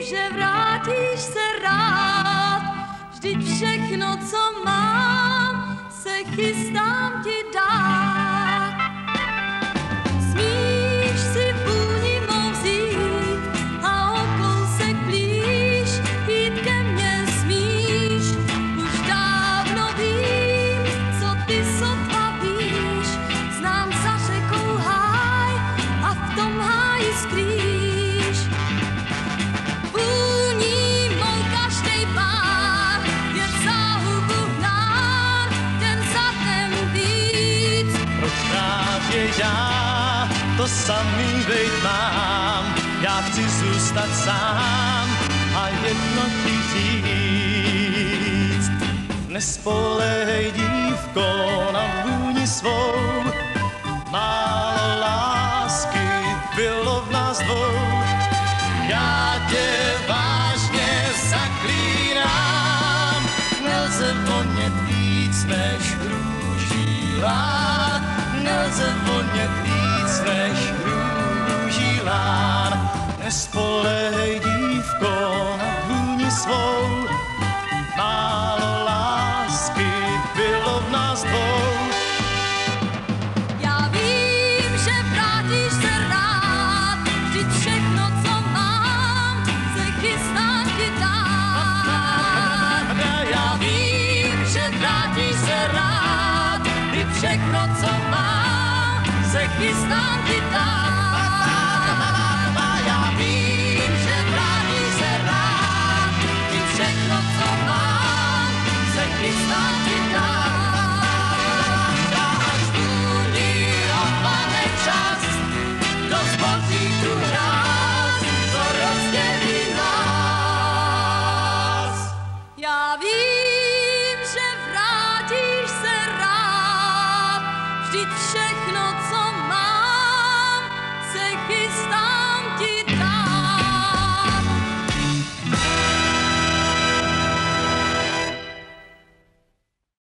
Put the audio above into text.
že vrátíš se rád, vždyť všechno, co mám, se chystám ti dát. Smíš si vůni mou vzít a o kousek blíž jít ke mně smíš. Už dávno vím, co ty sotva víš, znám za řekou háj a v tom háji skrýš. Vůní mou každej pár je v záhubu hnán, ten za dnem víc. Proč právě já to samý bejt mám, já chci zůstat sám a jedno ti říct. Nespolehej, dívko, na vůni svou, málo lásky bylo v nás dvou. Já tě vážně zaklínám, nelze vonět víc než růží lán, nelze vonět víc než růží lán. Nespolehej, dívko, na vůni svou, málo lásky bylo v nás dvou. Já vím, že vrátíš se rád, vždyť všechno, co mám, se chystám ti dát. Já vím, že vrátíš se rád, vždyť všechno, co mám, se chystám ti dát.